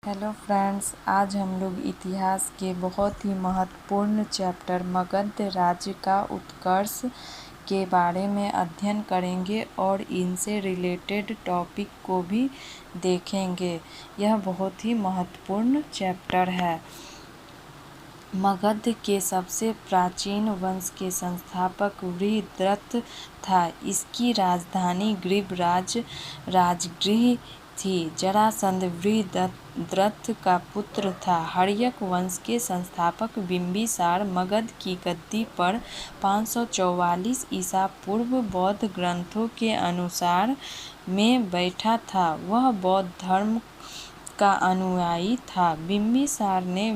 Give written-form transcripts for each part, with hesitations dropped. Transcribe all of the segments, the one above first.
Hello friends, आज हम लोग इतिहास के बहुत ही महत्वपूर्ण चैप्टर मगध राज्य का उत्कर्ष के बारे में अध्ययन करेंगे और इनसे रिलेटेड टॉपिक को भी देखेंगे। यह बहुत ही महत्वपूर्ण चैप्टर है। मगध के सबसे प्राचीन वंश के संस्थापक वृहद्रथ था। इसकी राजधानी ग्रीवराज राजगृह थी। जरासंध वृहद्रथ का पुत्र था। हर्यक वंश के संस्थापक बिंबिसार मगध की गद्दी पर 544 ईसा पूर्व बौद्ध ग्रंथों के अनुसार में बैठा था। वह बौद्ध धर्म का अनुयायी था। बिंबिसार ने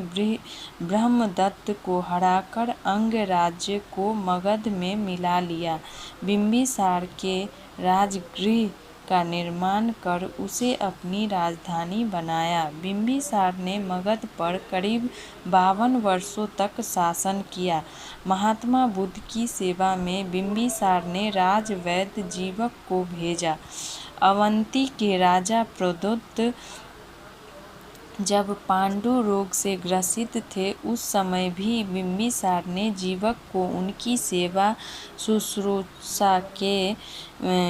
ब्रह्मदत्त को हराकर अंग राज्य को मगध में मिला लिया। बिंबिसार के राजगृह का निर्माण कर उसे अपनी राजधानी बनाया। बिंबिसार ने मगध पर करीब 52 वर्षों तक शासन किया। महात्मा बुद्ध की सेवा में बिंबिसार ने राजवैद्य जीवक को भेजा। अवंती के राजा प्रद्योत जब पांडु रोग से ग्रसित थे, उस समय भी बिंबिसार ने जीवक को उनकी सेवा शुश्रूषा के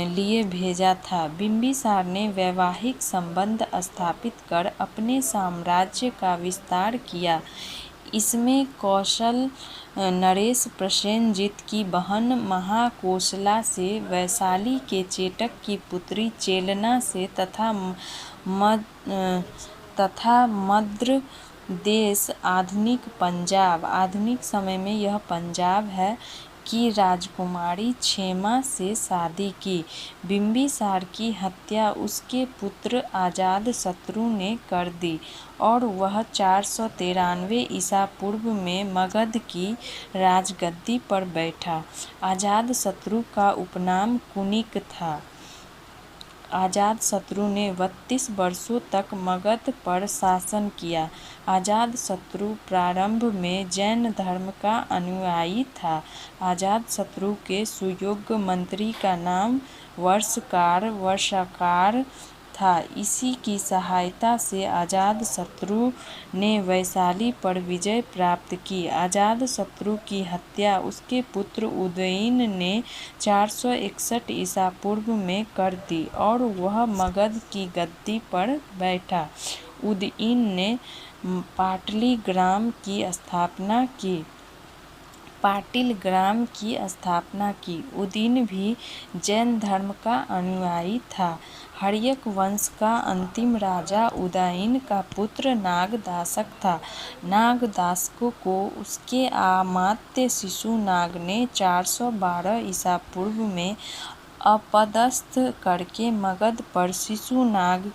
लिए भेजा था। बिंबिसार ने वैवाहिक संबंध स्थापित कर अपने साम्राज्य का विस्तार किया। इसमें कौशल नरेश प्रसेनजित की बहन महाकोशला से, वैशाली के चेटक की पुत्री चेलना से तथा मद्र देश आधुनिक पंजाब, आधुनिक समय में यह पंजाब है, की राजकुमारी क्षेमा से शादी की। बिंबिसार की हत्या उसके पुत्र अजातशत्रु ने कर दी और वह 493 ईसा पूर्व में मगध की राजगद्दी पर बैठा। अजातशत्रु का उपनाम कुनिक था। अजातशत्रु ने 32 वर्षों तक मगध पर शासन किया। अजातशत्रु प्रारंभ में जैन धर्म का अनुयायी था। अजातशत्रु के सुयोग्य मंत्री का नाम वर्षाकार था। इसी की सहायता से अजातशत्रु ने वैशाली पर विजय प्राप्त की। अजातशत्रु की हत्या उसके पुत्र उदयीन ने 461 ईसा पूर्व में कर दी और वह मगध की गद्दी पर बैठा। उदयीन ने पाटलिग्राम की स्थापना की। उदयीन भी जैन धर्म का अनुयायी था। हर्यक वंश का अंतिम राजा उदयीन का पुत्र नागदासक था। नागदासक को उसके अमात्य शिशुनाग ने 412 ईसा पूर्व में अपदस्थ करके मगध पर शिशुनाग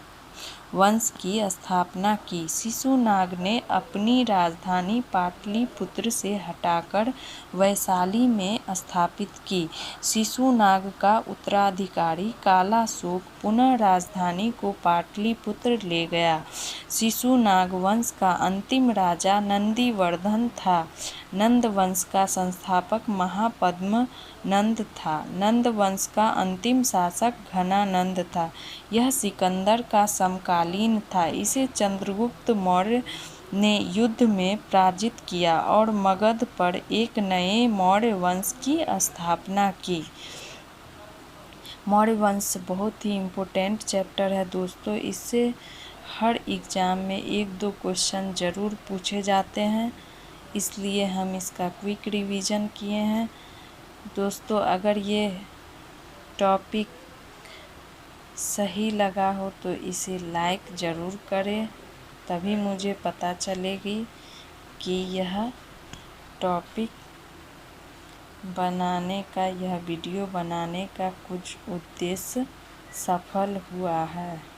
वंश की स्थापना की। शिशुनाग ने अपनी राजधानी पाटलिपुत्र से हटाकर वैशाली में स्थापित की। शिशुनाग का उत्तराधिकारी कालाशोक पुनः राजधानी को पाटलिपुत्र ले गया। शिशुनाग वंश का अंतिम राजा नंदीवर्धन था। नंद वंश का संस्थापक महापद्म नंद था। नंद वंश का अंतिम शासक घनानंद था। यह सिकंदर का समकालीन था। इसे चंद्रगुप्त मौर्य ने युद्ध में पराजित किया और मगध पर एक नए मौर्य वंश की स्थापना की। मौर्य वंश बहुत ही इम्पोर्टेंट चैप्टर है दोस्तों। इससे हर एग्ज़ाम में 1-2 क्वेश्चन ज़रूर पूछे जाते हैं, इसलिए हम इसका क्विक रिवीजन किए हैं। दोस्तों, अगर ये टॉपिक सही लगा हो तो इसे लाइक ज़रूर करें, तभी मुझे पता चलेगी कि यह टॉपिक बनाने का, यह वीडियो बनाने का कुछ उद्देश्य सफल हुआ है।